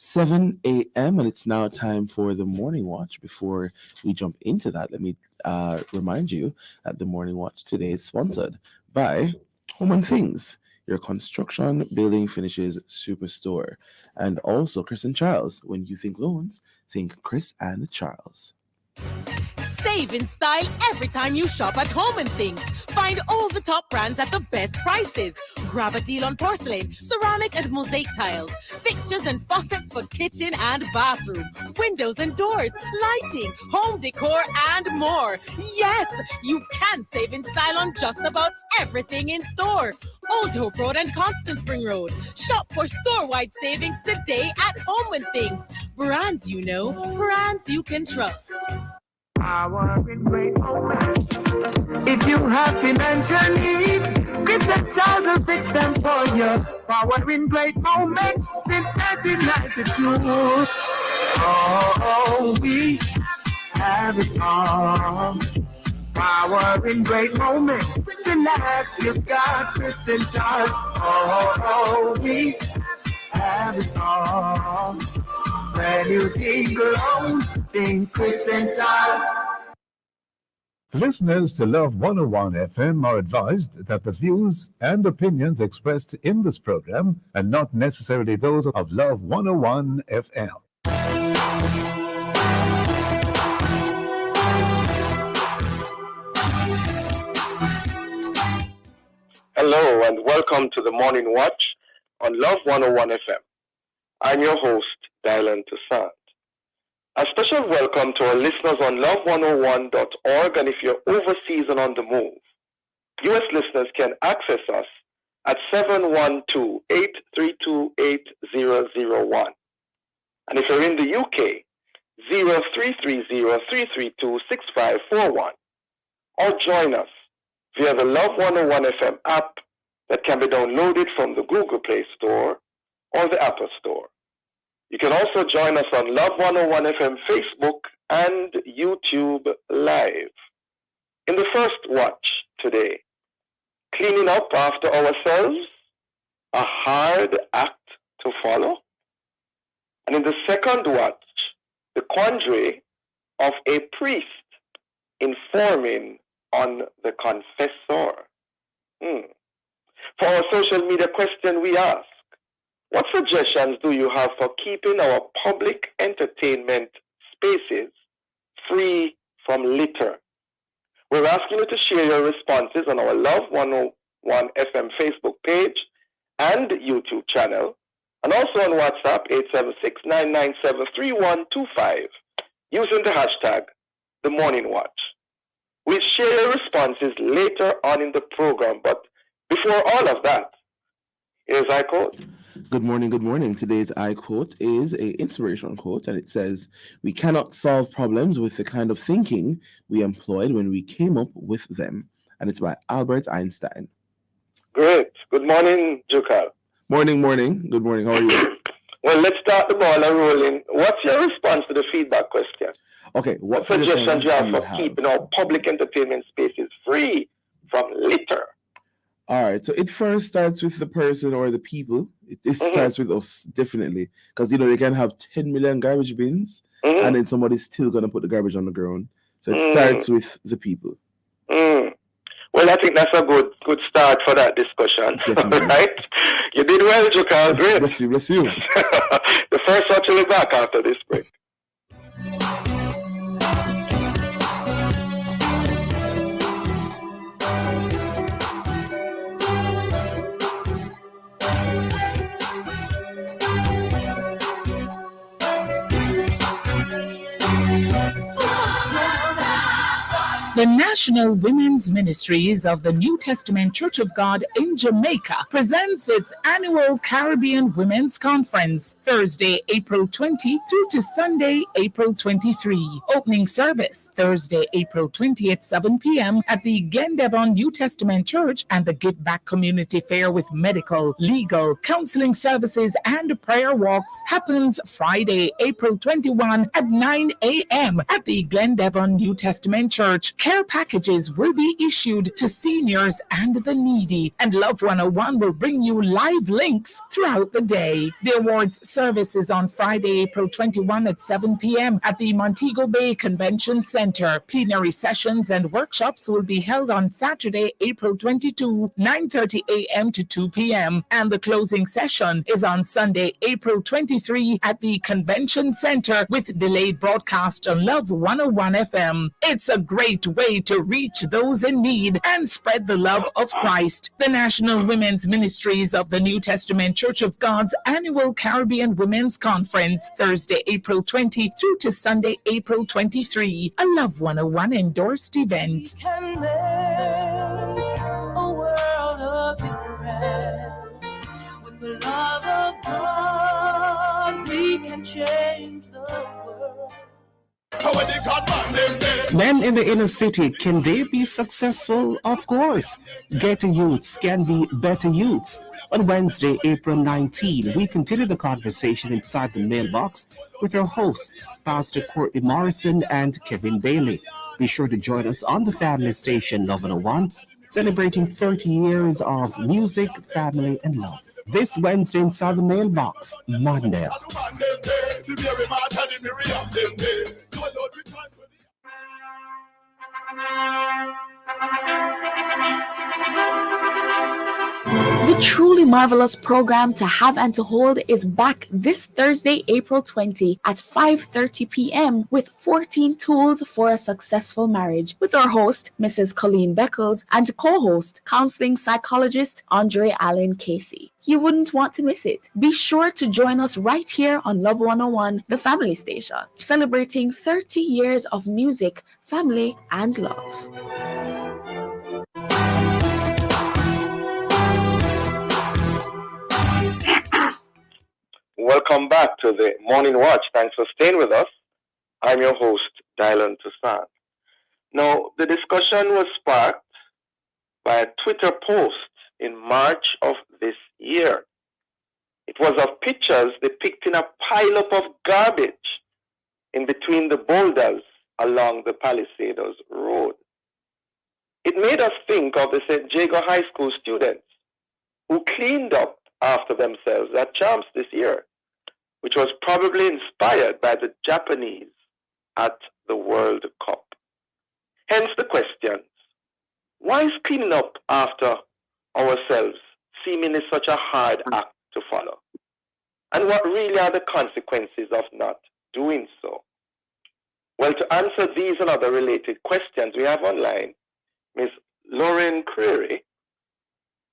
7 a.m. and it's now time for the Morning Watch. Before we jump into that, let me remind you that the Morning Watch today is sponsored by Home and Things, your construction, building, finishes superstore, and also Chris and Charles. When you think loans, think Chris and Charles. Save in style every time you shop at Home and Things. Find all the top brands at the best prices. Grab a deal on porcelain, ceramic and mosaic tiles, fixtures and faucets for kitchen and bathroom, windows and doors, lighting, home decor and more. Yes, you can save in style on just about everything in store. Old Hope Road and Constant Spring Road. Shop for store-wide savings today at Home and Things. Brands you know, brands you can trust. Power in great moments. If you have financial needs, Chris and Charles will fix them for you. Power in great moments since 1992. Oh, we have it all. Power in great moments. Relax, you got Chris and Charles. Oh, we have it all. When you think alone, think Chris and Charles. Listeners to Love 101 FM are advised that the views and opinions expressed in this program are not necessarily those of Love 101 FM. Hello and welcome to the Morning Watch on Love 101 FM. I'm your host, Dylan Toussaint. A special welcome to our listeners on love101.org, and if you're overseas and on the move, U.S. listeners can access us at 712-832-8001. And if you're in the UK, 0330-332-6541. Or join us via the Love 101 FM app that can be downloaded from the Google Play Store or the Apple Store. You can also join us on Love 101 FM Facebook and YouTube Live. In the first watch today, cleaning up after ourselves, a hard act to follow. And in the second watch, the quandary of a priest informing on the confessor. For our social media question, we ask, what suggestions do you have for keeping our public entertainment spaces free from litter? We're asking you to share your responses on our Love 101 FM Facebook page and YouTube channel, and also on WhatsApp 876-997-3125 using the hashtag The Morning Watch. We'll share your responses later on in the program, but before all of that, here's I quote. Good morning, good morning. Today's I quote is an inspirational quote, and it says, "We cannot solve problems with the kind of thinking we employed when we came up with them." And it's by Albert Einstein. Great. Good morning, Jukal. Morning, morning. Good morning. How are you? Well, let's start the ball rolling. What's your response to the feedback question? Okay. What suggestions you have for keeping our public entertainment spaces free from litter? All right, so it first starts with the person or the people. It starts with us, definitely. Because, they can have 10 million garbage bins, and then somebody's still going to put the garbage on the ground. So it starts with the people. Well, I think that's a good start for that discussion. Right? You did well, Jukal. Great. Bless you, bless you. The first watch will be back after this break. The National Women's Ministries of the New Testament Church of God in Jamaica presents its annual Caribbean Women's Conference, Thursday, April 20 through to Sunday, April 23. Opening service, Thursday, April 20 at 7 p.m. at the Glendevon New Testament Church, and the Give Back Community Fair with medical, legal, counseling services, and prayer walks happens Friday, April 21 at 9 a.m. at the Glendevon New Testament Church, Care packages will be issued to seniors and the needy, and Love 101 will bring you live links throughout the day. The awards service is on Friday, April 21 at 7 p.m. at the Montego Bay Convention Center. Plenary sessions and workshops will be held on Saturday, April 22, 9:30 a.m. to 2 p.m. And the closing session is on Sunday, April 23 at the Convention Center with delayed broadcast on Love 101 FM. It's a great way to reach those in need and spread the love of Christ. The National Women's Ministries of the New Testament Church of God's annual Caribbean Women's Conference, Thursday, April 20 through to Sunday, April 23. A Love 101 endorsed event. We can make a world of difference. With the love of God, we can change the world. Men in the inner city, can they be successful? Of course. Ghetto youths can be better youths. On Wednesday, April 19, we continue the conversation inside the mailbox with our hosts, Pastor Courtney Morrison and Kevin Bailey. Be sure to join us on the family station Love 101, celebrating 30 years of music, family, and love. This Wednesday inside the mailbox, Monday. The truly marvelous program to have and to hold is back this Thursday, April 20 at 5:30 p.m. with 14 tools for a successful marriage with our host, Mrs. Colleen Beckles, and co-host, counseling psychologist Andre Allen Casey. You wouldn't want to miss it. Be sure to join us right here on Love 101, the family station, celebrating 30 years of music, family, and love. Welcome back to the Morning Watch. Thanks for staying with us. I'm your host, Dylan Toussaint. Now, the discussion was sparked by a Twitter post in March of this year. It was of pictures depicting a pileup of garbage in between the boulders along the Palisados Road. It made us think of the St. Jago High School students who cleaned up after themselves at Champs this year, which was probably inspired by the Japanese at the World Cup. Hence the questions: why is cleaning up after ourselves seemingly such a hard act to follow? And what really are the consequences of not doing so? Well, to answer these and other related questions, we have online Ms. Lauren Creary,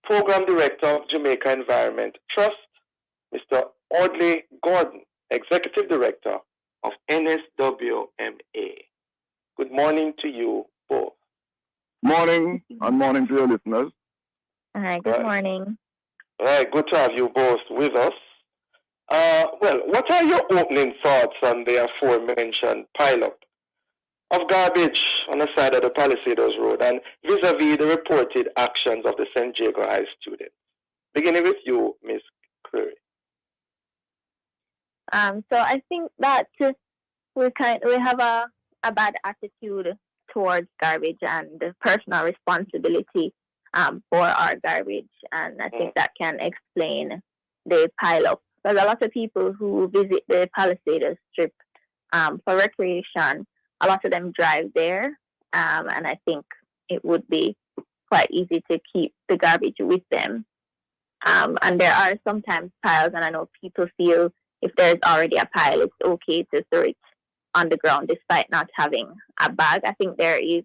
Program Director of Jamaica Environment Trust, Mr. Audley Gordon, Executive Director of NSWMA. Good morning to you both. Morning, and morning to your listeners. All right, good morning. All right, good to have you both with us. Well, what are your opening thoughts on the aforementioned pileup of garbage on the side of the Palisados Road and vis-a-vis the reported actions of the St. Jago High students? Beginning with you, Ms. Creary. So I think that we have a bad attitude towards garbage and personal responsibility for our garbage, and I think that can explain the pileup. Because a lot of people who visit the Palisados Strip for recreation, a lot of them drive there, and I think it would be quite easy to keep the garbage with them. And there are sometimes piles, and I know people feel if there's already a pile, it's okay to throw it on the ground despite not having a bag. I think there is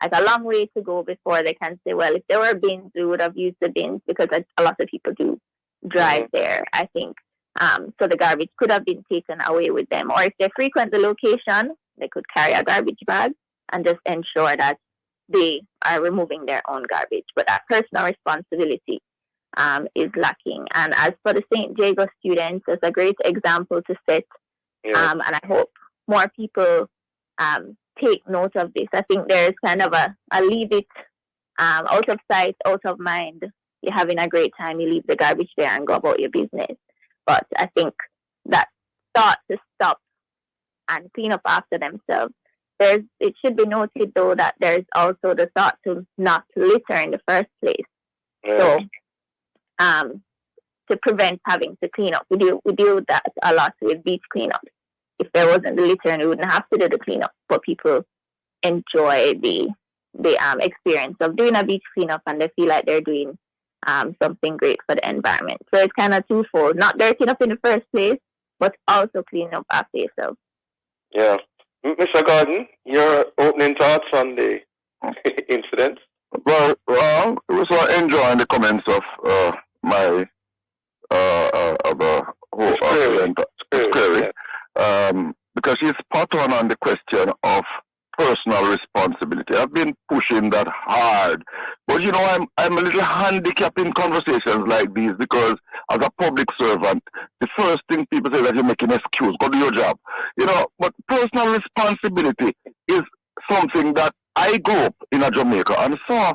like a long way to go before they can say, well, if there were bins, we would have used the bins, because a lot of people do drive there, I think. So the garbage could have been taken away with them. Or if they frequent the location, they could carry a garbage bag and just ensure that they are removing their own garbage. But that personal responsibility is lacking. And as for the St. Jago students, it's a great example to set. And I hope more people take note of this. I think there is kind of a leave it out of sight, out of mind. You're having a great time, you leave the garbage there and go about your business. But I think that thought to stop and clean up after themselves it should be noted though that there's also the thought to not litter in the first place. So to prevent having to clean up. We do that a lot with beach cleanup. If there wasn't the littering, we wouldn't have to do the cleanup, but people enjoy the experience of doing a beach cleanup, and they feel like they're doing something great for the environment. So it's kind of twofold: not dirtying up in the first place, but also cleaning up after yourself. Yeah, Mr. Gordon, your opening thoughts on the incident? Well, I was enjoying the comments of my Creary, because she's spot on the question of personal responsibility. I've been pushing that hard, but you know, I'm a little handicapped in conversations like these because as a public servant, the first thing people say that you're making an excuse, go do your job, you know. But personal responsibility is something that I grew up in Jamaica and saw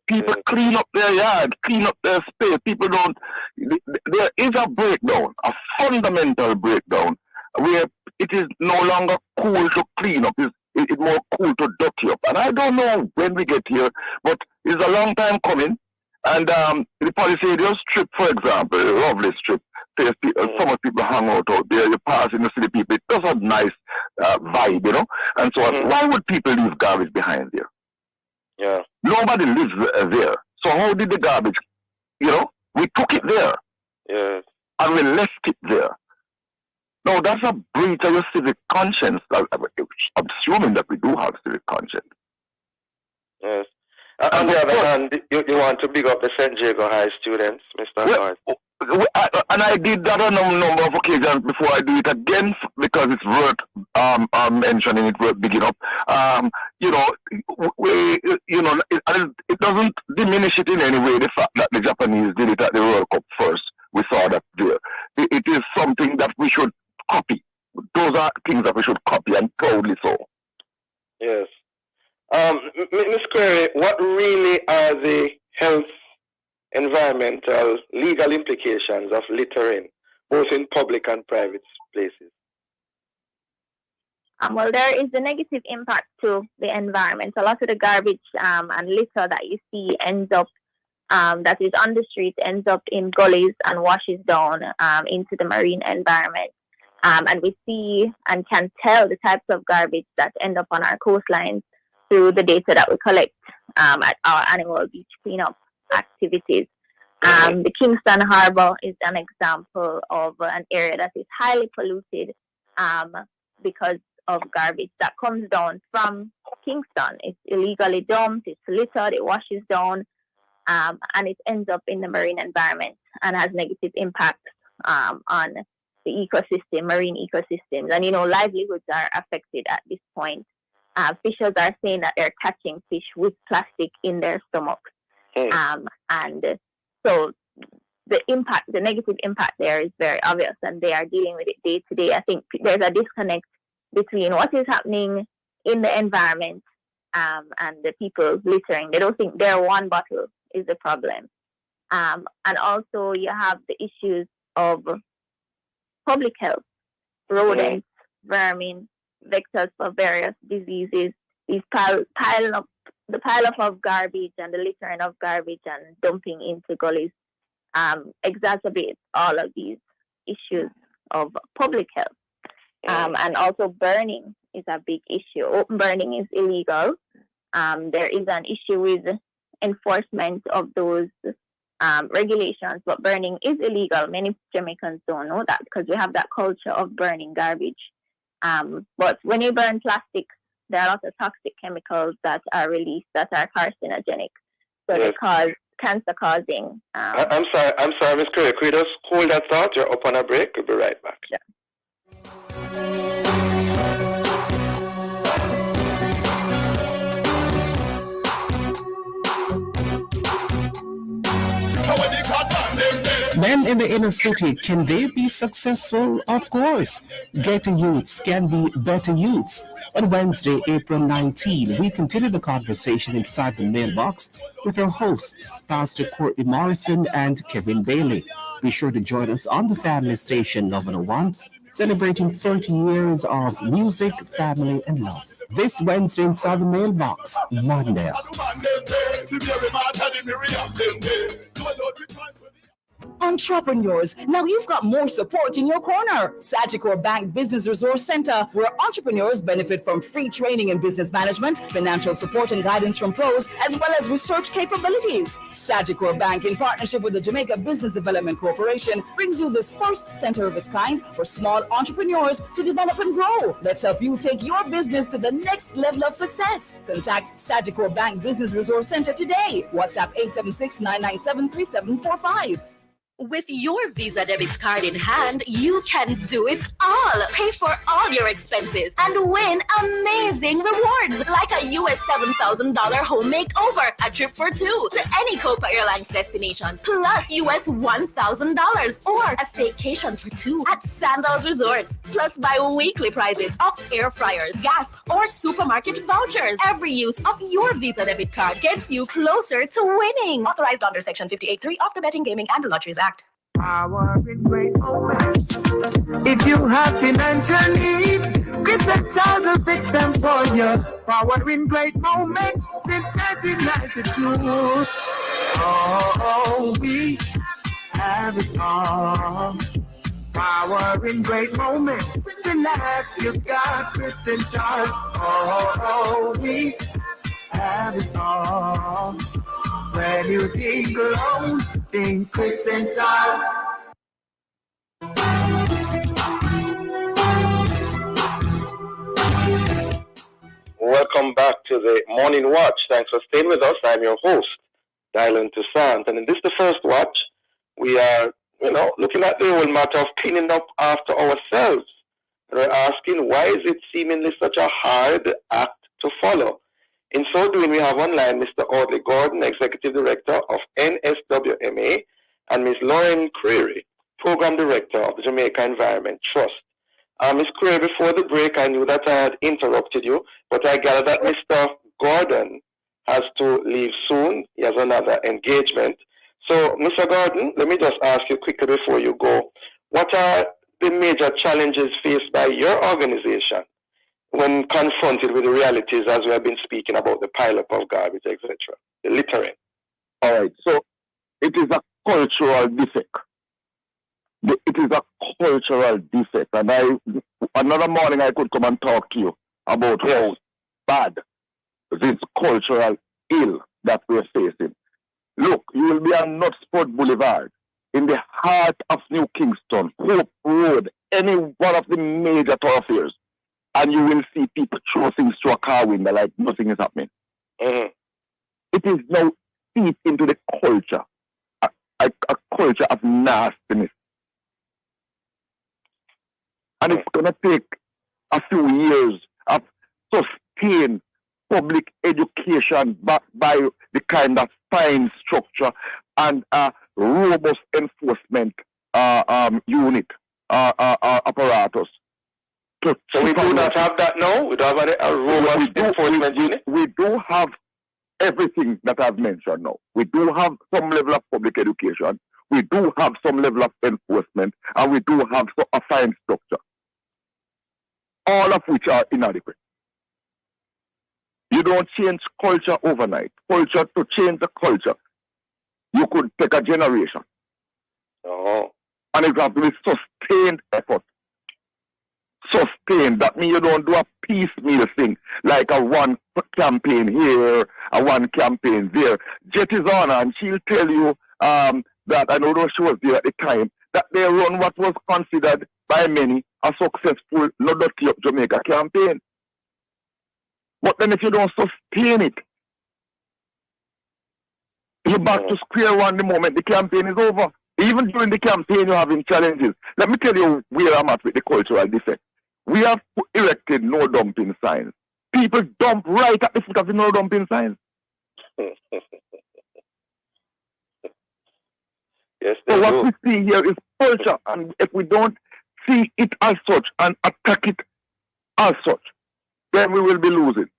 people clean up their yard, clean up their space. People don't. There is a breakdown, a fundamental breakdown, where it is no longer cool to clean up. It's more cool to dirty up. And I don't know when we get here, but it's a long time coming. And the Palisades strip, for example, a lovely strip. Some people hang out there. You pass in the city, people. It does a nice vibe, you know. And so why would people leave garbage behind there? Yeah. Nobody lives there. So how did the garbage, you know, we took it there. Yes. And we left it there. No, that's a breach of your civic conscience. I'm assuming that we do have civic conscience. Yes. On the other hand, you want to big up the St. Jago High students, Mr. Hart. And I did that on a number of occasions before I do it again, because it's worth mentioning, it worth bigging up. You know, it doesn't diminish it in any way, the fact that the Japanese did it at the World Cup first. We saw that there. It is something that we should copy. Those are things that we should copy, and proudly so. Yes. Ms. Creary, what really are the health, environmental, legal implications of littering, both in public and private places? Well, there is a negative impact to the environment. A lot of the garbage and litter that you see ends up, that is on the street, ends up in gullies and washes down into the marine environment. And we see and can tell the types of garbage that end up on our coastlines through the data that we collect at our annual beach cleanup activities. The Kingston Harbour is an example of an area that is highly polluted because of garbage that comes down from Kingston. It's illegally dumped, it's littered, it washes down, and it ends up in the marine environment and has negative impacts on the ecosystem, marine ecosystems. And, you know, livelihoods are affected at this point. Fishers are saying that they're catching fish with plastic in their stomachs. And so the negative impact there is very obvious, and they are dealing with it day to day. I think there's a disconnect between what is happening in the environment and the people littering. They don't think their one bottle is the problem. And also you have the issues of public health, rodents, vermin, vectors for various diseases. These pile up of garbage and the littering of garbage and dumping into gullies exacerbates all of these issues of public health. And also burning is a big issue. Open burning is illegal. There is an issue with enforcement of those regulations, but burning is illegal. Many Jamaicans don't know that because we have that culture of burning garbage. But when you burn plastic, there are a lot of toxic chemicals that are released that are carcinogenic. So they cause cancer-causing. I'm sorry, Ms. Creary. Could you just hold that thought? You're up on a break. We'll be right back. Yeah. Men in the inner city, can they be successful? Of course. Better youths can be better youths. On Wednesday, April 19, we continue the conversation inside the mailbox with our hosts, Pastor Courtney Morrison and Kevin Bailey. Be sure to join us on the family station, Love 101, celebrating 30 years of music, family, and love. This Wednesday inside the mailbox, Monday. Entrepreneurs, now you've got more support in your corner. Sagicor Bank Business Resource Center, where entrepreneurs benefit from free training in business management, financial support and guidance from pros, as well as research capabilities. Sagicor Bank, in partnership with the Jamaica Business Development Corporation, brings you this first center of its kind for small entrepreneurs to develop and grow. Let's help you take your business to the next level of success. Contact Sagicor Bank Business Resource Center today. WhatsApp 876-997-3745. With your Visa debit card in hand, you can do it all. Pay for all your expenses and win amazing rewards like a US $7,000 home makeover, a trip for two to any Copa Airlines destination, plus US $1,000 or a staycation for two at Sandals Resorts, plus bi-weekly prizes of air fryers, gas, or supermarket vouchers. Every use of your Visa debit card gets you closer to winning. Authorized under Section 58.3 of the Betting, Gaming, and Lotteries Act. Power in great moments. If you have financial needs, Christian Charles will fix them for you. Power in great moments since 1992. Oh, we have it all. Power in great moments. Relax, you got Christian Charles. Oh, we have it all. When you think loans, think Christian Charles. Welcome back to the Morning Watch. Thanks for staying with us. I'm your host, Dylan Toussaint. And in this, the first watch, we are, looking at the whole matter of cleaning up after ourselves. And we're asking, why is it seemingly such a hard act to follow? In so doing, we have online Mr. Audley Gordon, Executive Director of NSWMA, and Ms. Lauren Creary, Program Director of the Jamaica Environment Trust. Ms. Creary, before the break, I knew that I had interrupted you, but I gather that Mr. Gordon has to leave soon. He has another engagement. So, Mr. Gordon, let me just ask you quickly before you go, what are the major challenges faced by your organization when confronted with the realities as we have been speaking about the pileup of garbage, etc., the littering? All right, so it is a cultural defect. It is a cultural defect. And another morning I could come and talk to you about how bad this cultural ill that we're facing. Look, you will be on Nutsport Boulevard, in the heart of New Kingston, Hope Road, any one of the major thoroughfares, and you will see people throw things through a car window like nothing is happening. Mm-hmm. It is now seeped into the culture, a culture of nastiness. And it's going to take a few years of sustained public education backed by the kind of fine structure and robust enforcement unit, apparatus. So we do not have that now? We don't have a robust enforcement unit? We do have everything that I've mentioned now. We do have some level of public education. We do have some level of enforcement. And we do have a fine structure. All of which are inadequate. You don't change culture overnight. Culture, to change the culture, you could take a generation. Oh. And it has to be sustained effort. Sustained. That means you don't do a piecemeal thing, like a one campaign here, a one campaign there. Jet is on, and she'll tell you that, I know she was there at the time, that they run what was considered by many a successful No Dirty Up Jamaica campaign. But then if you don't sustain it, you're back to square one the moment the campaign is over. Even during the campaign, you're having challenges. Let me tell you where I'm at with the cultural defect. We have erected no dumping signs. People dump right at the foot of the no dumping signs. Yes, so what do. we see here is culture, and if we don't see it as such and attack it as such, then we will be losing.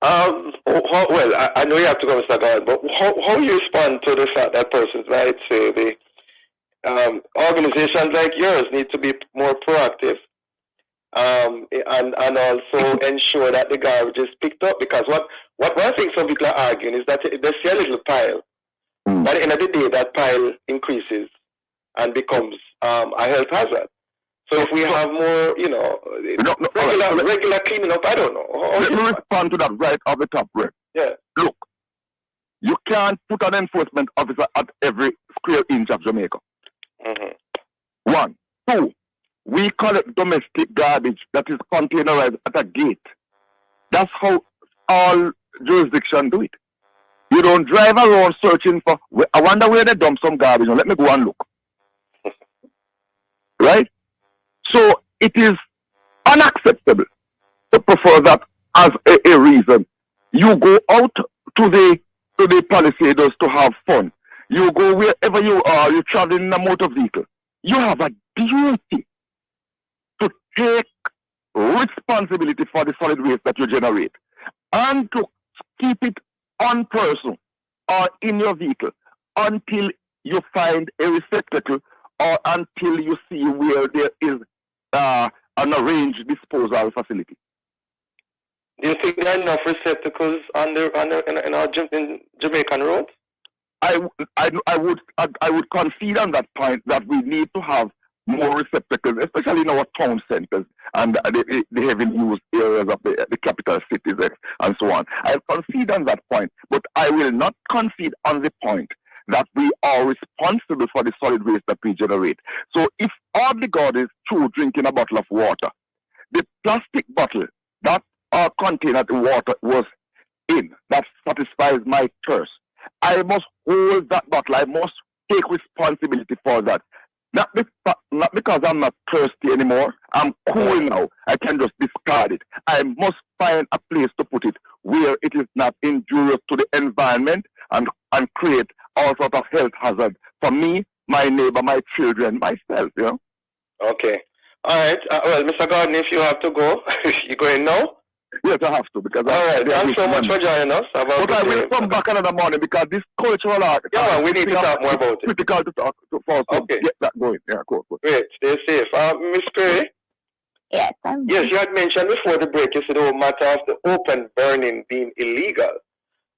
Well, I know you have to go, Mr. God, but how you respond to the fact that persons might say organizations like yours need to be more proactive, and also ensure that the garbage is picked up. Because what I think some people are arguing is that they see a little pile. By the end of the day, that pile increases and becomes a health hazard. So if we have more, regular cleaning up, I don't know. Let me respond to that right off the top, Rick. Yeah. Look, you can't put an enforcement officer at every square inch of Jamaica. Mm-hmm. 1. 2. We collect domestic garbage that is containerized at a gate. That's how all jurisdictions do it. You don't drive around searching for, I wonder where they dump some garbage. Now, let me go and look. Right? So it is unacceptable to prefer that as a reason. You go out to the Palisades to have fun. You go wherever you are, you're traveling in a motor vehicle. You have a duty to take responsibility for the solid waste that you generate and to keep it on person or in your vehicle until you find a receptacle or until you see where there is an arranged disposal facility. Do you think there are enough receptacles in our Jamaican roads? I would concede on that point that we need to have more receptacles, especially in our town centers and the heavily used areas of the capital cities and so on. I concede on that point, but I will not concede on the point that we are responsible for the solid waste that we generate. So if Audley Gordon is through drinking a bottle of water, the plastic bottle that container the water was in, that satisfies my thirst, I must hold that bottle. I must take responsibility for that. Not because I'm not thirsty anymore. I'm cool now. I can just discard it. I must find a place to put it where it is not injurious to the environment and create all sorts of health hazards for me, my neighbor, my children, myself, you know. Okay. All right. Well, Mr. Gordon, if you have to go, you going now? Yes, I have to because. All right. Thanks so much for joining us. But I will come back another morning because this cultural art. Yeah, we need to talk more about it. Critical to talk for us to get that going. Yeah, cool. Great. Stay safe. Miss Creary? Yes, Yes, you had mentioned before the break, you said the whole matter of the open burning being illegal.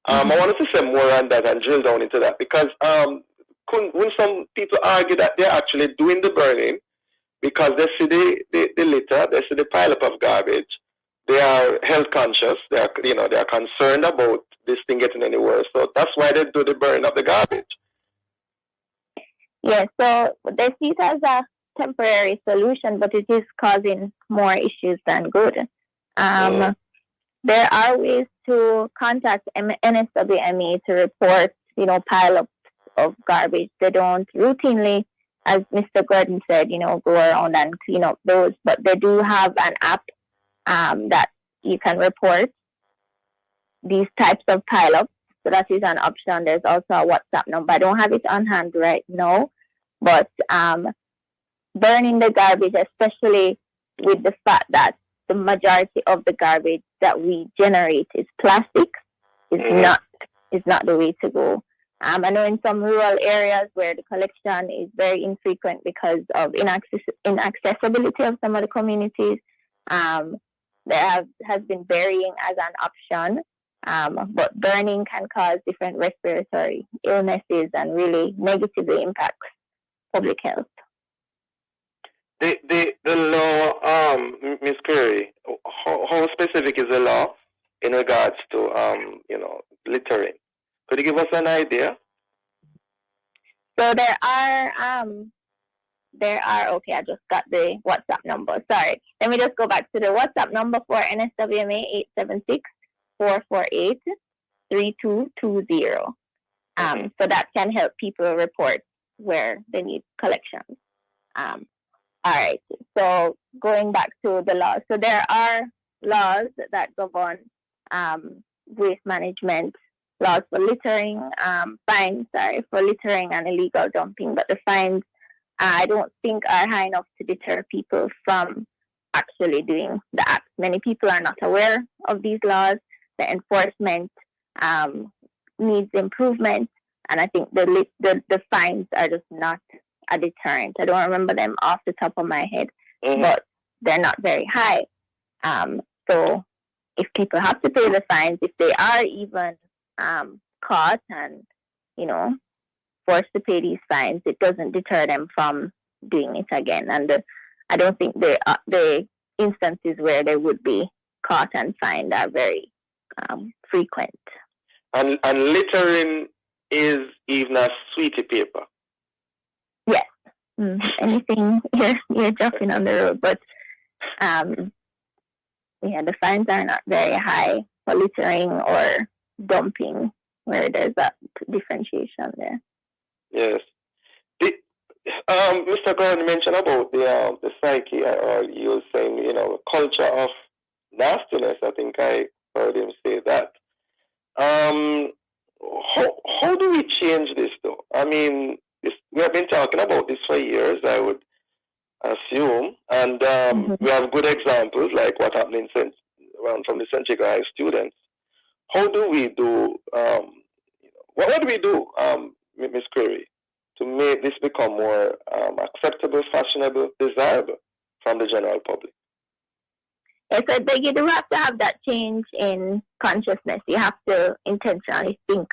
I wanted to say more on that and drill down into that because when some people argue that they're actually doing the burning because they see the litter, they see the pile up of garbage, they are health conscious, they are concerned about this thing getting any worse. So that's why they do the burning of the garbage. Yes, so they see it as a temporary solution, but it is causing more issues than good. There are ways to contact NSWMA to report, pile-ups of garbage. They don't routinely, as Mr. Gordon said, go around and clean up those, but they do have an app that you can report these types of pile-ups. So that is an option. There's also a WhatsApp number. I don't have it on hand right now, but burning the garbage, especially with the fact that the majority of the garbage that we generate is plastic, is not the way to go. I know in some rural areas where the collection is very infrequent because of inaccessibility of some of the communities, there has been burying as an option. But burning can cause different respiratory illnesses and really negatively impacts public health. The law, Ms. Creary, how specific is the law in regards to littering? Could you give us an idea? So there are okay, I just got the WhatsApp number. Sorry. Let me just go back to the WhatsApp number for NSWMA 876-448-3220. So that can help people report where they need collections. All right. So going back to the laws. So there are laws that govern waste management, laws for littering, fines, for littering and illegal dumping, but the fines I don't think are high enough to deter people from actually doing the acts. Many people are not aware of these laws. The enforcement needs improvement, and I think the fines are just not a deterrent. I don't remember them off the top of my head, Mm-hmm. but they're not very high. So if people have to pay the fines, if they are even caught and, forced to pay these fines, it doesn't deter them from doing it again. And I don't think the instances where they would be caught and fined are very frequent. And littering is even a sweetie paper. Yes. Anything you're dropping on the road, but the fines are not very high for littering or dumping, where there's that differentiation there. Yes. Mr. Gordon mentioned about the psyche, or you were saying, culture of nastiness. I think I heard him say that. How do we change this, though? I mean, we have been talking about this for years, I would assume, and we have good examples like what happened from the St. Jago High students. How do we do? What do we do, Ms. Creary, to make this become more acceptable, fashionable, desirable from the general public? Yes, I think you do have to have that change in consciousness. You have to intentionally think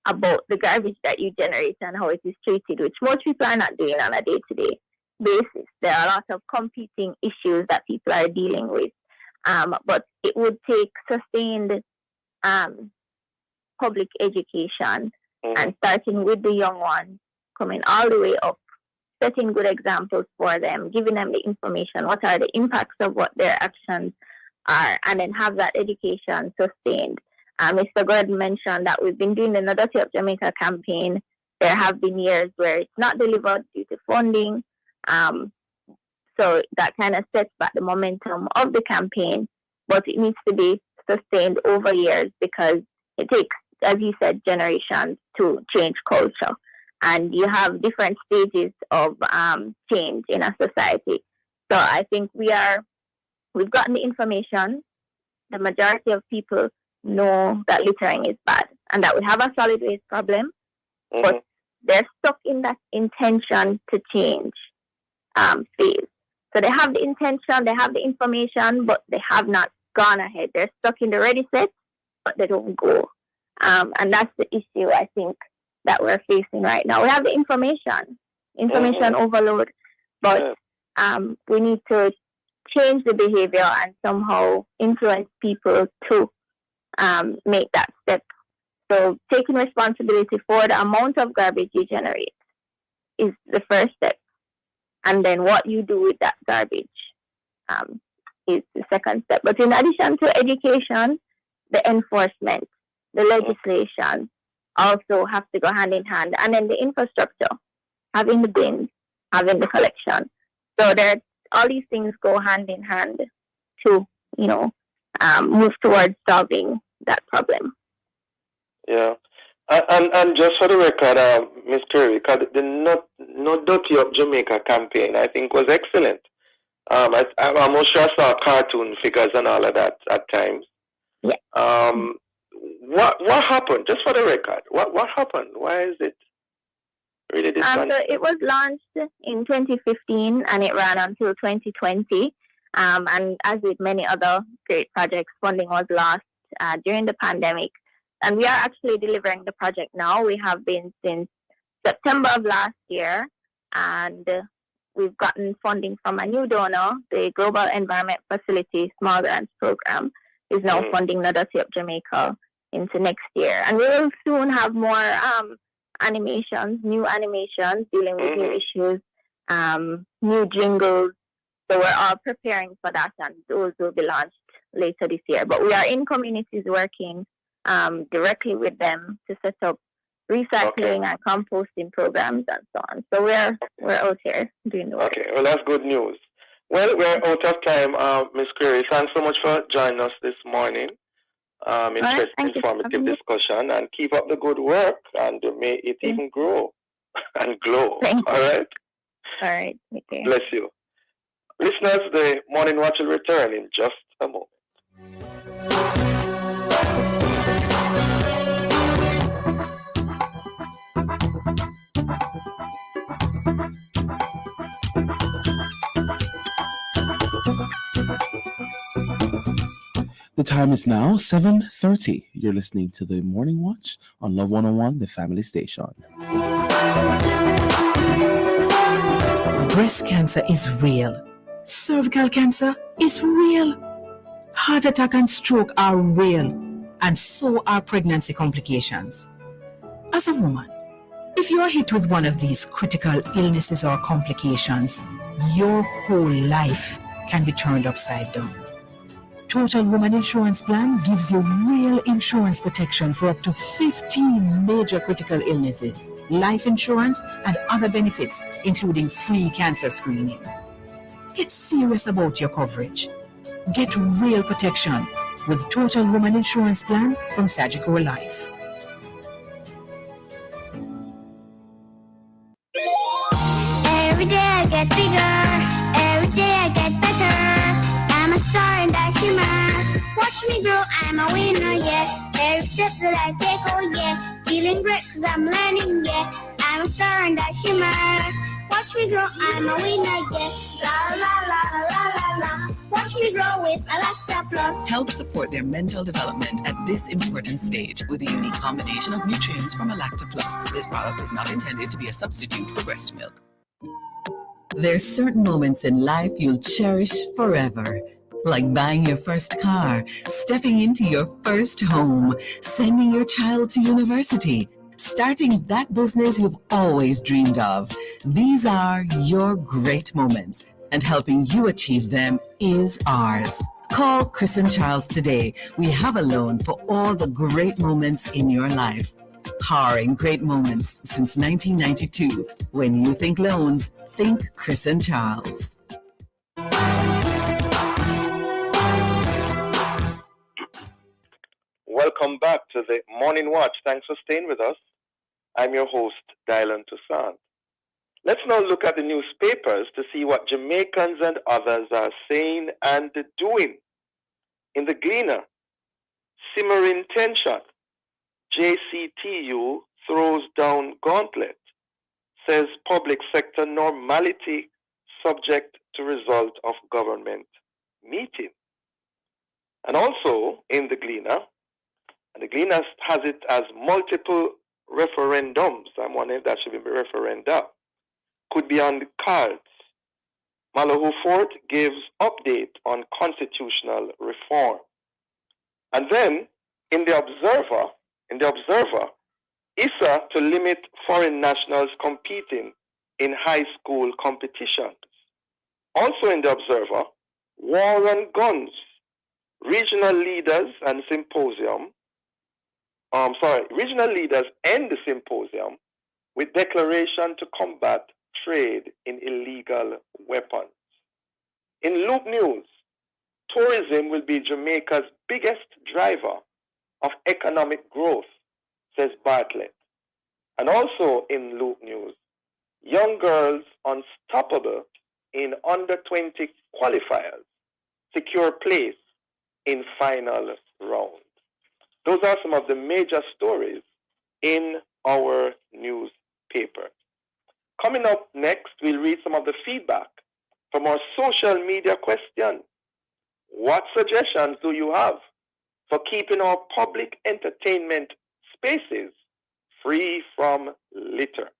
about the garbage that you generate and how it is treated, which most people are not doing on a day-to-day basis. There are a lot of competing issues that people are dealing with, but it would take sustained public education and starting with the young ones, coming all the way up, setting good examples for them, giving them the information, what are the impacts of what their actions are, and then have that education sustained. Mr. Gordon mentioned that we've been doing the Nudity of Jamaica campaign. There have been years where it's not delivered due to funding. So that kind of sets back the momentum of the campaign, but it needs to be sustained over years because it takes, as you said, generations to change culture. And you have different stages of change in a society. So I think we've gotten the information. The majority of people know that littering is bad and that we have a solid waste problem, but they're stuck in that intention to change phase. So they have the intention, they have the information, but they have not gone ahead. They're stuck in the ready set, but they don't go. And that's the issue, I think, that we're facing right now. We have the information overload, but we need to change the behavior and somehow influence people to make that step. So taking responsibility for the amount of garbage you generate is the first step. And then what you do with that garbage is the second step. But in addition to education, the enforcement, the legislation also have to go hand in hand. And then the infrastructure, having the bins, having the collection. So all these things go hand in hand to, move towards solving that problem. Yeah. And just for the record, Ms. Creary, the Not Dirty Up Jamaica campaign, I think, was excellent. I'm not sure I saw cartoon figures and all of that at times. Yeah. What happened? Just for the record, what happened? Why is it really this So it was launched in 2015 and it ran until 2020. And as with many other great projects, funding was lost during the pandemic. And we are actually delivering the project now. We have been since September of last year, and we've gotten funding from a new donor. The Global Environment Facility Small Grants Program is now funding Nudity Up Jamaica into next year. And we will soon have more new animations dealing with new issues, new jingles. So we're all preparing for that, and those will be launched later this year. But we are in communities working directly with them to set up recycling and composting programs and so on. So we're out here doing the work. Okay, well, that's good news. Well, we're out of time, Ms. Creary. Thanks so much for joining us this morning. Interesting, informative discussion, and keep up the good work, and may it even grow and glow. All right? All right. Okay. Bless you. Listeners, the Morning Watch will return in just a moment. The time is now 7:30. You're listening to the Morning Watch on Love 101, the family station. Breast cancer is real. Cervical cancer is real. Heart attack and stroke are real. And so are pregnancy complications. As a woman, if you are hit with one of these critical illnesses or complications, your whole life can be turned upside down. Total Woman Insurance Plan gives you real insurance protection for up to 15 major critical illnesses, life insurance, and other benefits, including free cancer screening. Get serious about your coverage. Get real protection with Total Woman Insurance Plan from Sagicor Life. Every day I get bigger, every day I get better. I'm a star and I shimmer. Watch me grow, I'm a winner, yeah. Every step that I take, oh yeah. Feeling great cause I'm learning, yeah. I'm a star and I shimmer. Watch me grow, I'm a winner, yeah. La la la la la la la. Watch me grow with Alexa Plus. Help support their mental development at this important stage with a unique combination of nutrients from Lacta Plus. This product is not intended to be a substitute for breast milk. There's certain moments in life you'll cherish forever. Like buying your first car, stepping into your first home, sending your child to university, starting that business you've always dreamed of. These are your great moments, and helping you achieve them is ours. Call Chris and Charles today. We have a loan for all the great moments in your life. Powering great moments since 1992. When you think loans, think Chris and Charles. Welcome back to the Morning Watch. Thanks for staying with us. I'm your host, Dylan Toussaint. Let's now look at the newspapers to see what Jamaicans and others are saying and doing. In the Gleaner, simmering tension. JCTU throws down gauntlet. Says public sector normality subject to result of government meeting. And also in the Gleaner, and the Gleaner has it as multiple referendums. I'm wondering if that should be referenda. Could be on the cards. Malahoo Fort gives update on constitutional reform. And then in the Observer, ISA to limit foreign nationals competing in high school competitions. Also in the Observer, war on guns. Regional leaders and regional leaders end the symposium with declaration to combat trade in illegal weapons. In Loop News, tourism will be Jamaica's biggest driver of economic growth, says Bartlett. And also in Loop News, young girls unstoppable in under-20 qualifiers secure place in final round. Those are some of the major stories in our newspaper. Coming up next, we'll read some of the feedback from our social media question. What suggestions do you have for keeping our public entertainment spaces free from litter?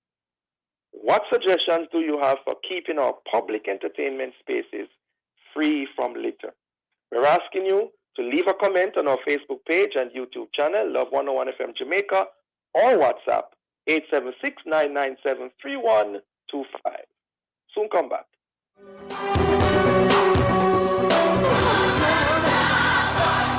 What suggestions do you have for keeping our public entertainment spaces free from litter? We're asking you to leave a comment on our Facebook page and YouTube channel, Love 101 FM Jamaica, or WhatsApp 876-997-3125. Soon come back.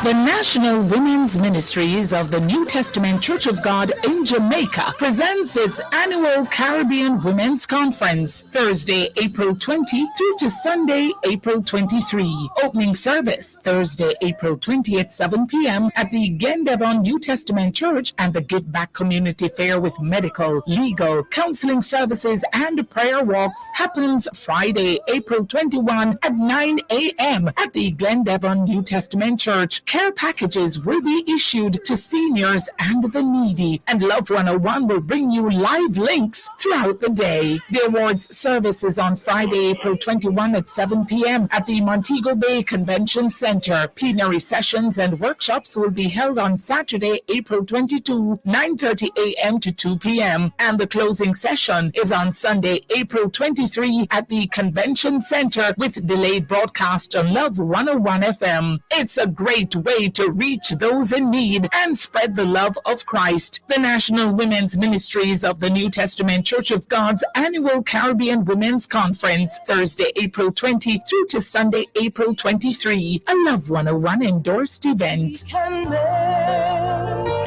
The National Women's Ministries of the New Testament Church of God in Jamaica presents its annual Caribbean Women's Conference, Thursday, April 20 through to Sunday, April 23. Opening service, Thursday, April 20 at 7 p.m. at the Glendevon New Testament Church, and the Give Back Community Fair with medical, legal, counseling services, and prayer walks happens Friday, April 21 at 9 a.m. at the Glendevon New Testament Church. Care packages will be issued to seniors and the needy, and Love 101 will bring you live links throughout the day. The awards service is on Friday, April 21 at 7 p.m. at the Montego Bay Convention Center. Plenary sessions and workshops will be held on Saturday, April 22, 9:30 a.m. to 2 p.m. And the closing session is on Sunday, April 23 at the Convention Center with delayed broadcast on Love 101 FM. It's a great way to reach those in need and spread the love of Christ. The National Women's Ministries of the New Testament Church of God's annual Caribbean Women's Conference, Thursday, April 20 through to Sunday, April 23. A Love 101 endorsed event. Can make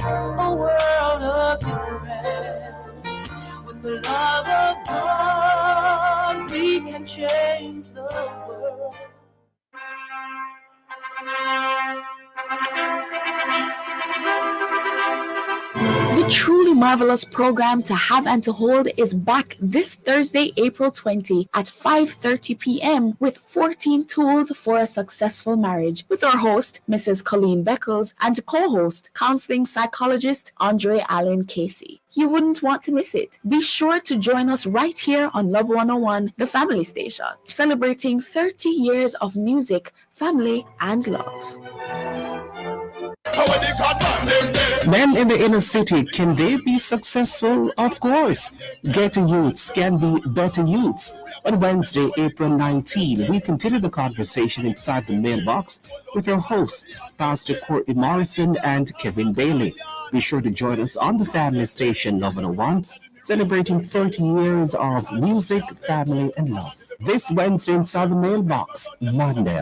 a world of difference. With the love of God, we can change the world. The truly marvelous program to have and to hold is back this Thursday, April 20 at 5:30 p.m. with 14 tools for a successful marriage with our host, Mrs. Colleen Beckles, and co-host, counseling psychologist Andre Allen Casey. You wouldn't want to miss it. Be sure to join us right here on Love 101, the family station, celebrating 30 years of music, family, and love. Men in the inner city, can they be successful? Of course. Ghetto youths can be better youths. On Wednesday, April 19, we continue the conversation inside the mailbox with our hosts, Pastor Courtney Morrison and Kevin Bailey. Be sure to join us on the family station, Love 101, celebrating 30 years of music, family, and love. This Wednesday inside the mailbox, Monday.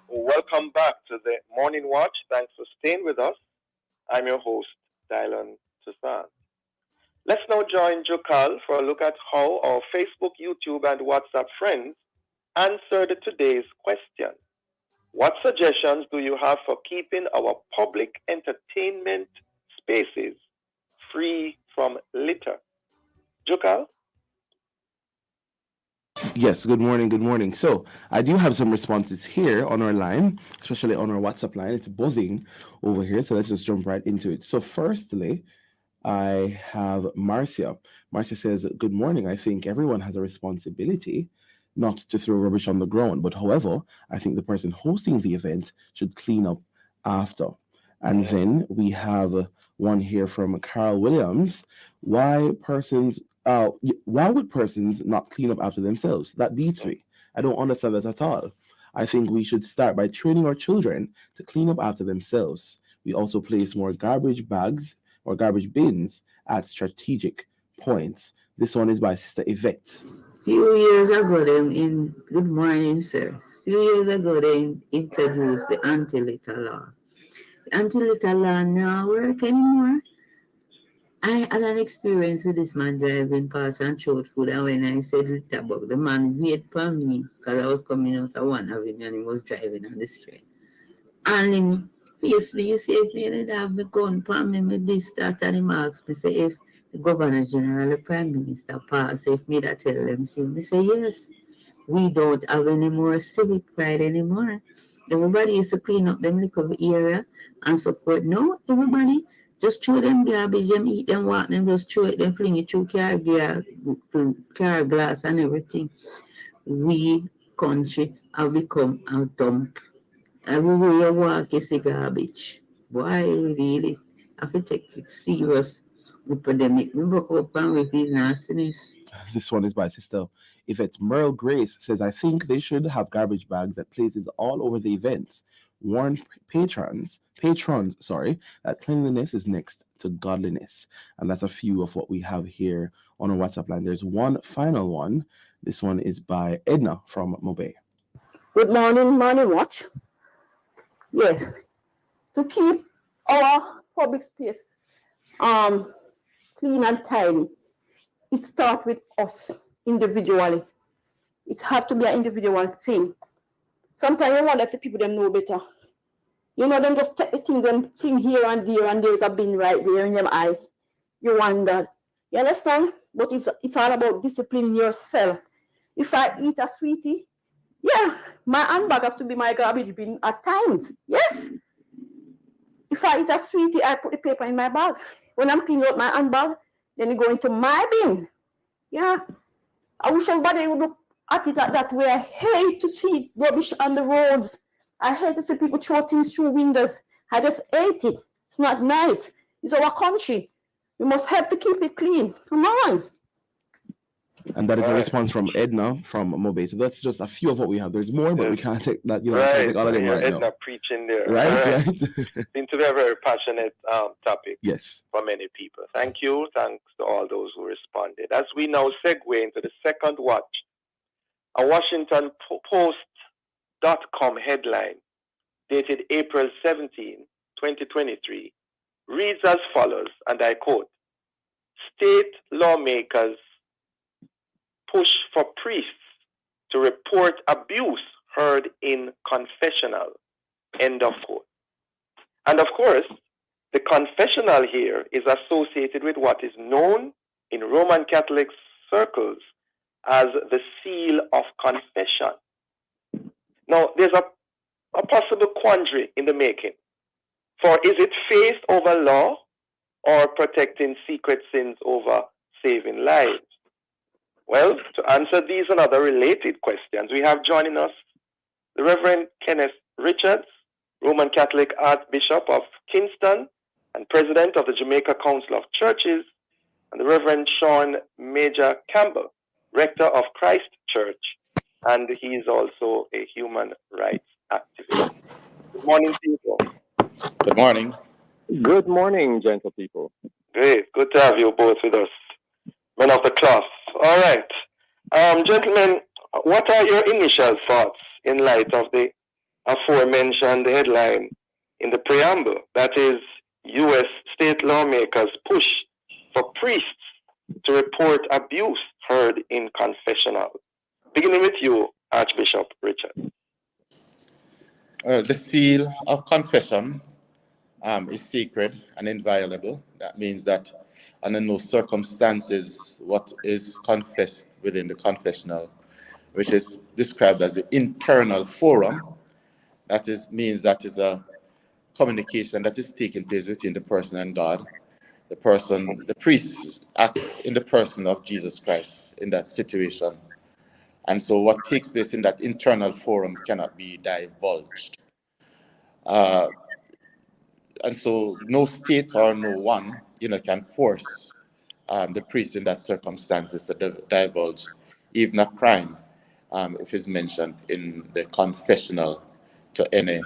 Welcome back to the Morning Watch. Thanks for staying with us. I'm your host, Dylan Toussaint. Let's now join Jokal for a look at how our Facebook, YouTube, and WhatsApp friends answered today's question. What suggestions do you have for keeping our public entertainment spaces free from litter? Jokal? Yes, good morning, good morning. So I do have some responses here on our line, especially on our WhatsApp line. It's buzzing over here, so let's just jump right into it. So firstly, I have Marcia. Marcia says, good morning. I think everyone has a responsibility not to throw rubbish on the ground. But however, I think the person hosting the event should clean up after. And then we have one here from Carl Williams. Why would persons not clean up after themselves? That beats me. I don't understand that at all. I think we should start by training our children to clean up after themselves. We also place more garbage bags or garbage bins at strategic points. This one is by Sister Yvette. Few years ago, good morning, sir. Few years ago, they introduced the anti-litter law. The anti-litter law now work anymore. I had an experience with this man driving past and showed food, and when I said litter bug, the man waited for me because I was coming out of one avenue and he was driving on the street. And him faced me, you say, if me did have the gun for me with this, that, and him asked me, say, if the Governor General, the Prime Minister pass, if me that tell them, see, me say, yes, we don't have any more civic pride anymore. Everybody used to clean up them little area and support. No, everybody just throw them garbage, them eat them, walk them, just throw it, them fling it through car glass and everything. We country have become a dump. Everywhere you walk, you see garbage. Why we really have to take it serious? Epidemic. We work up with these nastiness. This one is by Sister Yvette. Merle Grace says, I think they should have garbage bags at places all over the events. Warn patrons, that cleanliness is next to godliness. And that's a few of what we have here on our WhatsApp line. There's one final one. This one is by Edna from Mobay. Good morning, Morning Watch. Yes, to keep our public space clean and tidy, it starts with us individually. It has to be an individual thing. Sometimes you wonder if the people them know better. You know, them just take the things and fling here and there is a bin right there in your eye. you want God. You understand? But it's all about disciplining yourself. If I eat a sweetie, yeah, my handbag have to be my garbage bin at times. Yes. If I eat a sweetie, I put the paper in my bag. When I'm cleaning out my handbag, then it go into my bin. Yeah. I wish everybody would look at it that way. I hate to see rubbish on the roads. I hate to see people throw things through windows. I just hate it. It's not nice. It's our country. We must help to keep it clean. Come on. And that is a response from Edna from Mobay. So that's just a few of what we have. There's more, but we can't take that. Can't take all of them right Edna now. preaching there. Right. Seems to be a very passionate topic. Yes. For many people. Thank you. Thanks to all those who responded. As we now segue into the second watch, a Washington Post.com headline dated April 17, 2023, reads as follows, and I quote, "State lawmakers push for priests to report abuse heard in confessional," end of quote. And of course, the confessional here is associated with what is known in Roman Catholic circles as the seal of confession. Now, there's a possible quandary in the making. For is it faith over law or protecting secret sins over saving lives? Well, to answer these and other related questions, we have joining us the Reverend Kenneth Richards, Roman Catholic Archbishop of Kingston and President of the Jamaica Council of Churches, and the Reverend Sean Major-Campbell, Rector of Christ Church, and he is also a human rights activist. Good morning, people. Good morning. Good morning, gentle people. Great. Good to have you both with us. Men of the cloth. All right. Gentlemen, what are your initial thoughts in light of the aforementioned headline in the preamble? That is, U.S. state lawmakers push for priests to report abuse heard in confessional. Beginning with you, Archbishop Richard. The seal of confession is sacred and inviolable. That means that under no circumstances what is confessed within the confessional, which is described as the internal forum, that is means that is a communication that is taking place between the person and God. The priest acts in the person of Jesus Christ in that situation. And so what takes place in that internal forum cannot be divulged. And so no state or no one, can force the priest in that circumstances to divulge even a crime if it's mentioned in the confessional to any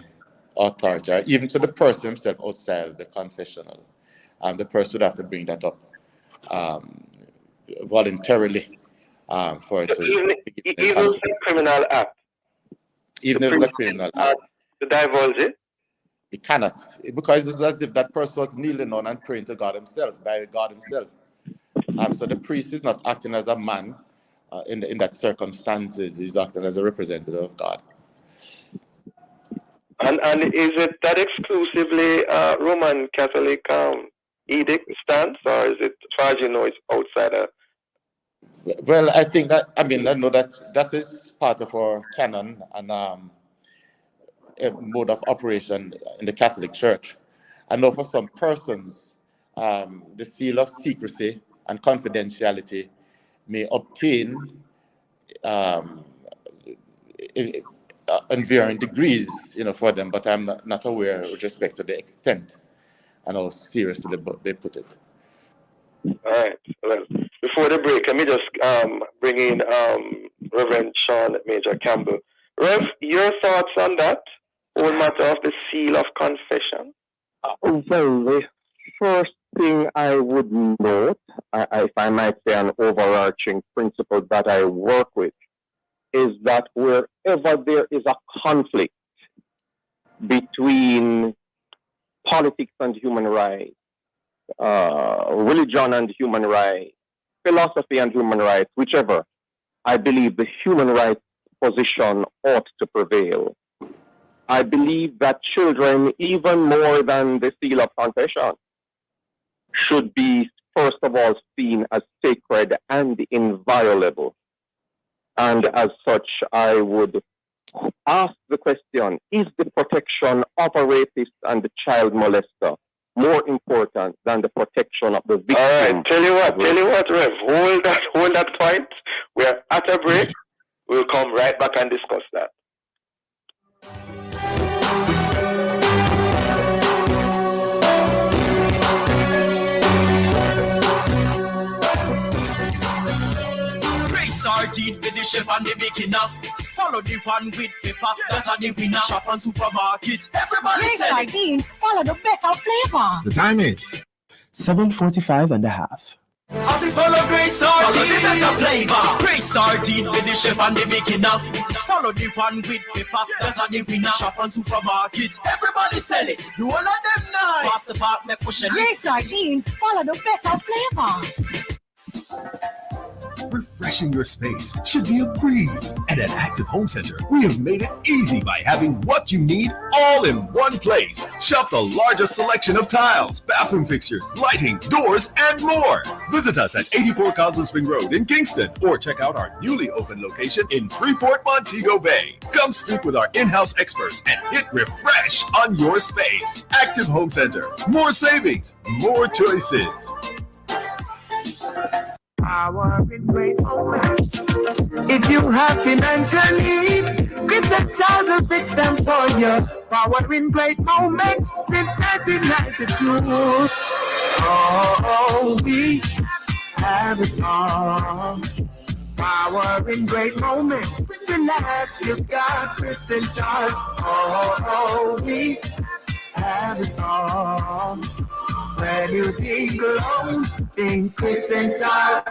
authority, or even to the person himself outside the confessional. The person would have to bring that up voluntarily for it to even if it's a criminal act. Even if it's a criminal act. To divulge it? It cannot, because it's as if that person was kneeling on and praying to God himself, by God himself. So the priest is not acting as a man in that circumstances. He's acting as a representative of God. And is it that exclusively Roman Catholic edict stance, or is it, as far as you know, it's outside? Well, I think that, I know that is part of our canon and a mode of operation in the Catholic Church. I know for some persons, the seal of secrecy and confidentiality may obtain in varying degrees, for them, but I'm not aware with respect to the extent and how seriously they put it. All right. Well, before the break, let me just bring in Reverend Sean Major-Campbell. Rev, your thoughts on that whole matter of the seal of confession? Well, the first thing I would note, if I might say an overarching principle that I work with, is that wherever there is a conflict between politics and human rights, religion and human rights, philosophy and human rights, whichever, I believe the human rights position ought to prevail. I believe that children, even more than the seal of confession, should be first of all seen as sacred and inviolable. And as such, I would ask the question, is the protection of a rapist and the child molester more important than the protection of the victim? All right, tell you what, Rev, hold that point. We're at a break. We'll come right back and discuss that. Sardine for the chef and the beginner. Follow the one with pepper, that are the winner. Shop on supermarkets, everybody Great sell it. sardines, follow the better flavor. The time is 7:45 and a half. As we follow great sardine, follow the better flavor. Great sardine for the chef and the beginner. Follow the one with pepper, that are the winner. Shop on supermarkets, everybody sell it. You all of them nice. Pass the part, me push it. Great sardines, follow the better flavor. Refreshing your space should be a breeze. And at Active Home Center, we have made it easy by having what you need all in one place. Shop the largest selection of tiles, bathroom fixtures, lighting, doors, and more. Visit us at 84 Council Spring Road in Kingston or check out our newly opened location in Freeport, Montego Bay. Come speak with our in-house experts and hit refresh on your space. Active Home Center. More savings, more choices. Power in great moments. If you have financial needs, Christian Charles will fix them for you. Power in great moments since 1992. Oh, we have it all. Power in great moments. Relax, you got Christian Charles. Oh, we have it all. When you think alone, think Christian Charles.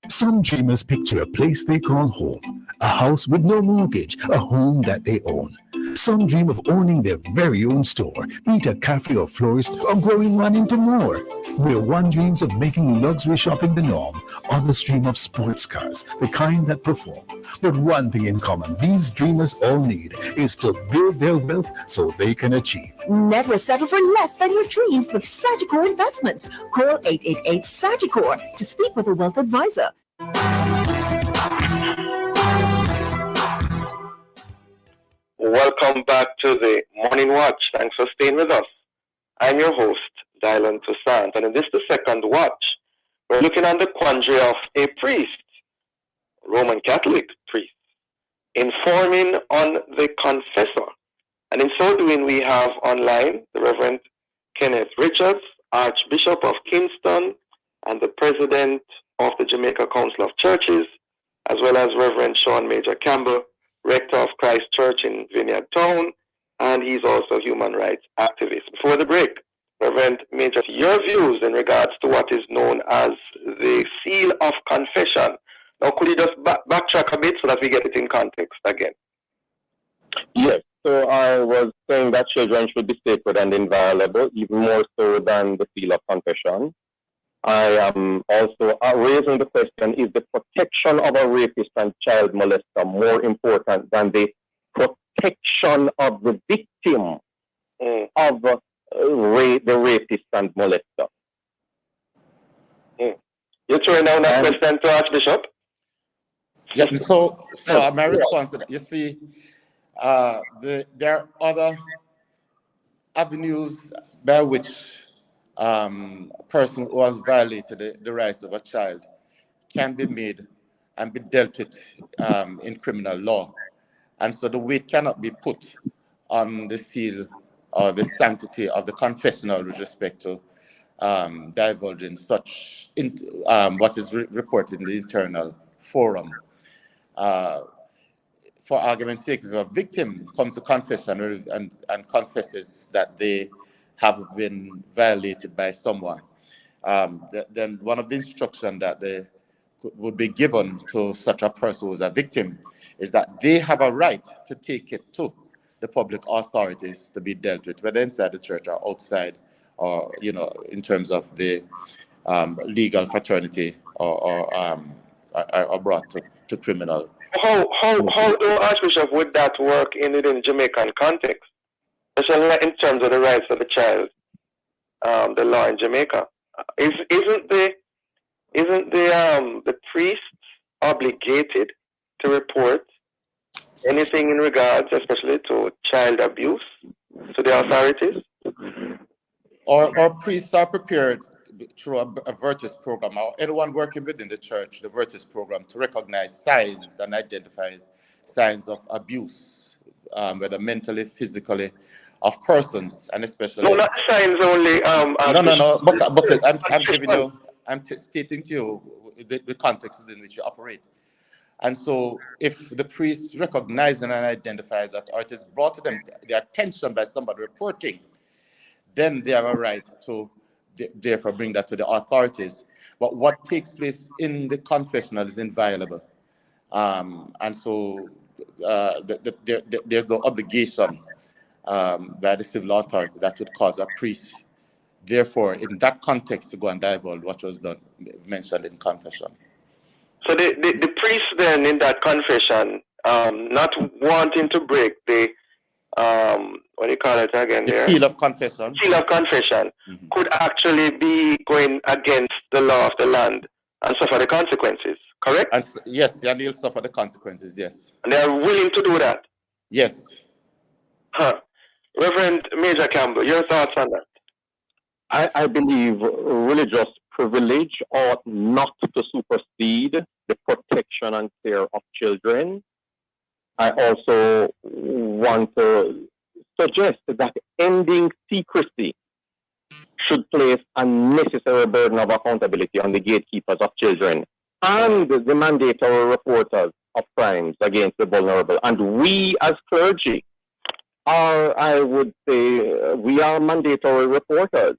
Some dreamers picture a place they call home, a house with no mortgage, a home that they own. Some dream of owning their very own store, be it a cafe or florist, or growing one into more. Where one dreams of making luxury shopping the norm, others dream of sports cars, the kind that perform. But one thing in common these dreamers all need is to build their wealth so they can achieve. Never settle for less than your dreams with Sagicor Investments. Call 888-SAGICOR to speak with a wealth advisor. Welcome back to the Morning Watch. Thanks for staying with us. I'm your host, Dylan Toussaint, and in this, the second watch, we're looking at the quandary of a priest, Roman Catholic priest, informing on the confessor. And in so doing, we have online the Reverend Kenneth Richards, Archbishop of Kingston, and the President of the Jamaica Council of Churches, as well as Reverend Sean Major-Campbell, Rector of Christ Church in Vineyard Town, and he's also a human rights activist. Before the break, Reverend Major, your views in regards to what is known as the seal of confession. Now, could you just backtrack a bit so that we get it in context again? Yes, so I was saying that children should be sacred and inviolable, even more so than the seal of confession. I am also raising the question, is the protection of a rapist and child molester more important than the protection of the victim of the rapist and molester? You're throwing down that question to Archbishop? Yeah, so my response to that, you see, there are other avenues by which a person who has violated the rights of a child can be made and be dealt with in criminal law. And so the weight cannot be put on the seal or the sanctity of the confessional with respect to divulging such what is reported in the internal forum. For argument's sake, if a victim comes to confession and confesses that they have been violated by someone, then one of the instructions that they would be given to such a person who is a victim is that they have a right to take it to the public authorities to be dealt with, whether inside the church or outside, or in terms of the legal fraternity or brought to criminal. How Archbishop, would that work in the Jamaican context, especially in terms of the rights of the child, the law in Jamaica? isn't the priest obligated to report anything in regards, especially to child abuse, to the authorities? Or priests are prepared through a Virtus program, or anyone working within the church, the Virtus program, to recognize signs and identify signs of abuse, whether mentally, physically, of persons, and especially. No, not signs only. No. But I'm giving you, stating to you the context in which you operate. And so, if the priest recognizes and identifies that, or it is brought to them their attention by somebody reporting, then they have a right to therefore bring that to the authorities. But what takes place in the confessional is inviolable. And so there's no obligation by the civil authority that would cause a priest, therefore, in that context, to go and divulge what was done, mentioned in confession. So the priest then in that confession, not wanting to break the what do you call it again? The seal of confession. Seal of confession could actually be going against the law of the land and suffer the consequences, correct? And yes, and he'll suffer the consequences, yes. And they are willing to do that? Yes. Reverend Major-Campbell, your thoughts on that? I believe religious privilege ought not to supersede the protection and care of children. I also want to suggest that ending secrecy should place a necessary burden of accountability on the gatekeepers of children and the mandatory reporters of crimes against the vulnerable. And we as clergy are, I would say, we are mandatory reporters.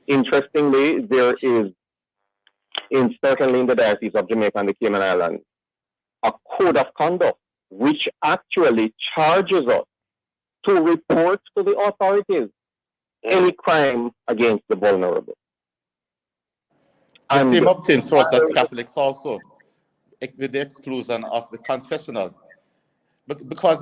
Interestingly, there is, certainly in the Diocese of Jamaica and the Cayman Islands, a code of conduct which actually charges us to report to the authorities any crime against the vulnerable. The same obtains for us as Catholics also, with the exclusion of the confessional. But because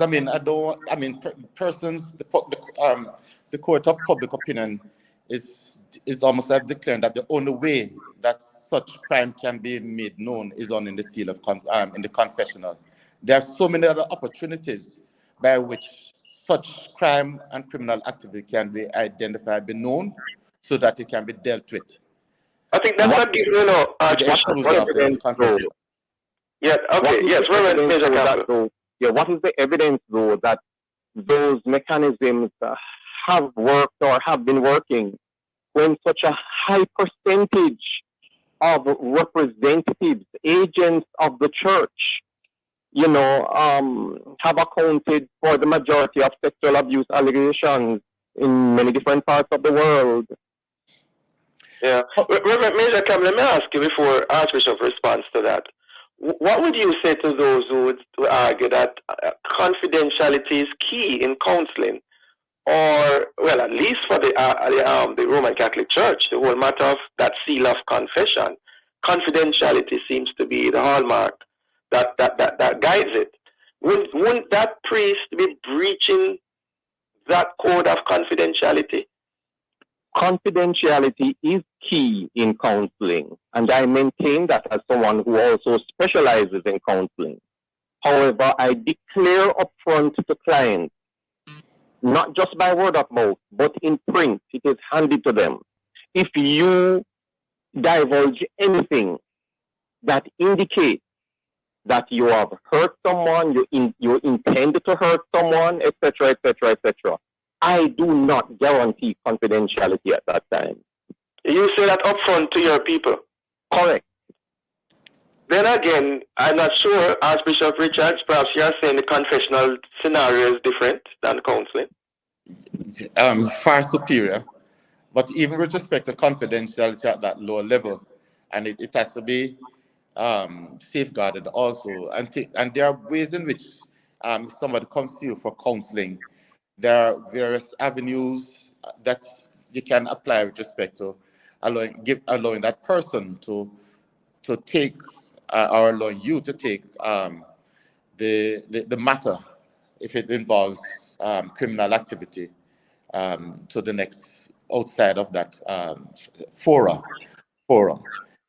persons, the court of public opinion is almost like declaring that the only way that such crime can be made known is on in the seal of in the confessional. There are so many other opportunities by which such crime and criminal activity can be identified, be known, so that it can be dealt with. I think that's what gives Archbishop. Yeah, okay, yes, Reverend Major-Campbell. Yeah, what is the evidence, though, that those mechanisms have worked or have been working when such a high percentage of representatives, agents of the church, have accounted for the majority of sexual abuse allegations in many different parts of the world? Yeah. Reverend Major-Campbell, let me ask you before Archbishop responds to that. What would you say to those who would argue that confidentiality is key in counseling? Or, well, at least for the Roman Catholic Church, the whole matter of that seal of confession, confidentiality seems to be the hallmark that guides it. Wouldn't that priest be breaching that code of confidentiality? Confidentiality is key in counseling, and I maintain that as someone who also specializes in counseling. However, I declare upfront to clients, not just by word of mouth, but in print, it is handed to them. If you divulge anything that indicates that you have hurt someone, you intend to hurt someone, etc., etc., etc., I do not guarantee confidentiality at that time. You say that upfront to your people? Correct. Then again, I'm not sure, Archbishop Richards, perhaps you're saying the confessional scenario is different than counseling? Far superior. But even with respect to confidentiality at that lower level, and it has to be safeguarded also. And there are ways in which somebody comes to you for counseling. There are various avenues that you can apply with respect to allowing that person to take or allowing you to take the matter, if it involves criminal activity, to the next outside of that forum.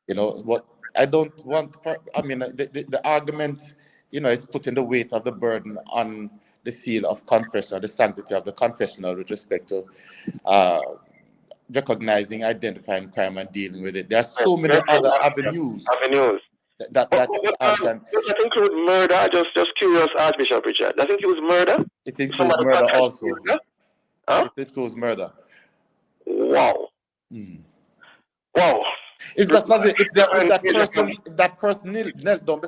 You know what? I don't want. I mean, the argument, you know, is putting the weight of the burden on the seal of confession, the sanctity of the confessional, with respect to recognizing, identifying crime and dealing with it. There are so many other avenues. That Does that include murder? Just curious, Archbishop Richard. Does it include murder? It includes murder also. Huh? It includes murder. Wow. Wow. It's just as if that person knelt down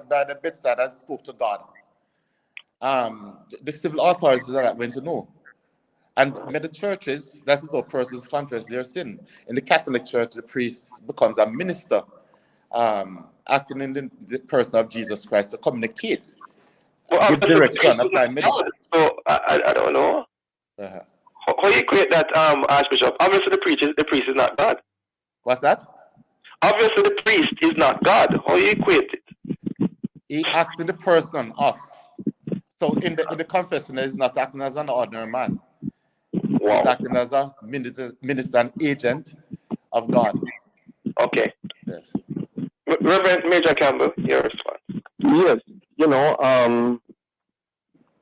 by the bedside and spoke to God. The civil authorities are not going to know. And in the churches, that is how persons confess their sin. In the Catholic Church, the priest becomes a minister, acting in the person of Jesus Christ to communicate, give direction, apply medicine. So I don't know. How you equate that, Archbishop? Obviously, the priest is not God. What's that? Obviously, the priest is not God. How you equate it? He acts in the person of. So in the confessional, he's not acting as an ordinary man. Wow. He's acting as a minister and agent of God. Okay. Yes. Reverend Major-Campbell, your response. Yes, you know,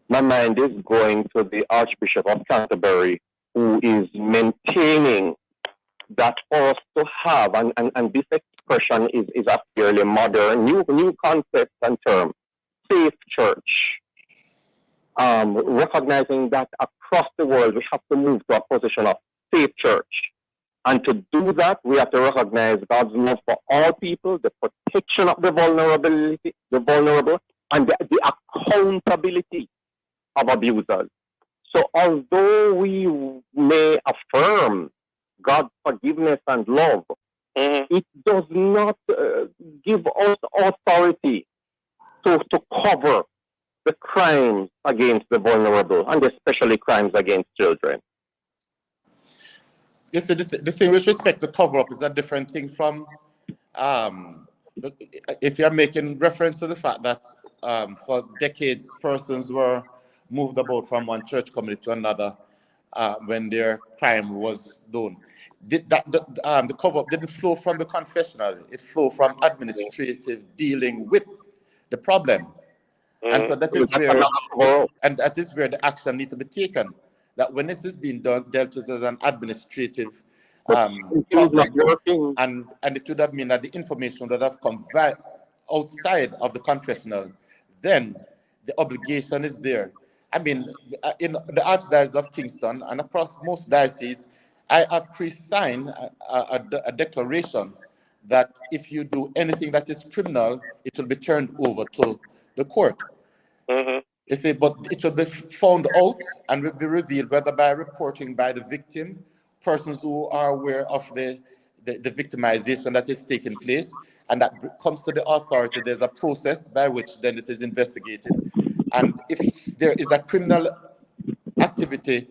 my mind is going to the Archbishop of Canterbury, who is maintaining that for us to have, and this expression is a fairly modern, new concept and term, safe church. Recognizing that across the world we have to move to a position of safe church. And to do that, we have to recognize God's love for all people, the protection of the vulnerable, and the accountability of abusers. So although we may affirm God's forgiveness and love, it does not give us authority to cover the crimes against the vulnerable, and especially crimes against children. Yes, the thing with respect to cover-up is a different thing from if you're making reference to the fact that for decades persons were moved about from one church community to another when their crime was done. The cover-up didn't flow from the confessional, it flowed from administrative dealing with the problem. And so that is where the action needs to be taken. That when it is being dealt with as an administrative problem, and it would have meant that the information would have come outside of the confessional, then the obligation is there. I mean, in the Archdiocese of Kingston and across most dioceses, I have pre-signed a declaration that if you do anything that is criminal, it will be turned over to the court. You see, but it will be found out and will be revealed whether by reporting by the victim, persons who are aware of the victimization that is taking place, and that comes to the authority. There's a process by which then it is investigated. And if there is a criminal activity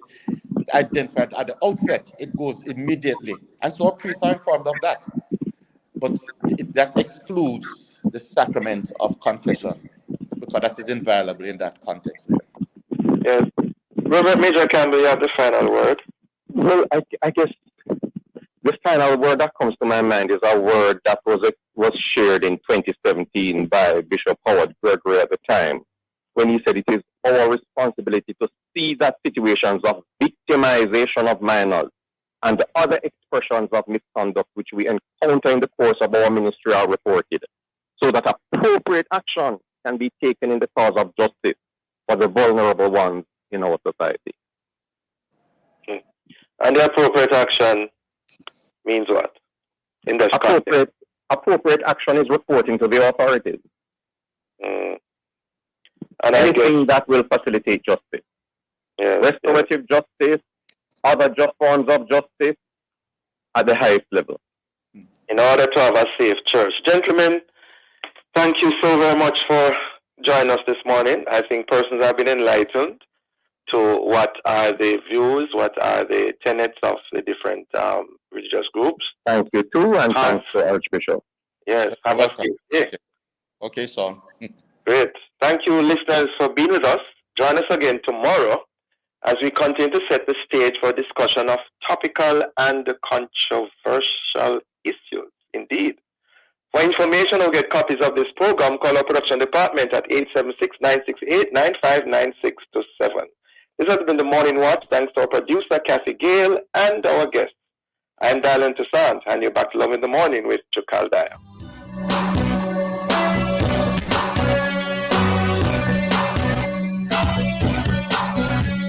identified at the outset, it goes immediately. And so our priests are informed of that. But that excludes the sacrament of confession, because that is inviolable in that context there. Yes. Robert Major-Campbell, you have the final word. Well, I guess the final word that comes to my mind is a word that was shared in 2017 by Bishop Howard Gregory at the time, when he said it is our responsibility to see that situations of victimization of minors and the other expressions of misconduct which we encounter in the course of our ministry are reported, so that appropriate action can be taken in the cause of justice for the vulnerable ones in our society. And the appropriate action means what? In this appropriate action is reporting to the authorities. And anything that will facilitate justice. Restorative justice, other just forms of justice at the highest level. In order to have a safe church. Gentlemen, thank you so very much for joining us this morning. I think persons have been enlightened to what are the views, what are the tenets of the different religious groups. Thank you too, and thanks to Archbishop. Yes, have a safe day. Okay, Sean. Great. Thank you, listeners, for being with us. Join us again tomorrow as we continue to set the stage for discussion of topical and controversial issues. Indeed. For information or get copies of this program, call our production department at 876-968-959627. This has been the Morning Watch, thanks to our producer, Kathy Gale, and our guests. I'm Dylan Toussaint, and you're back to Love in the Morning with Chukaldaya.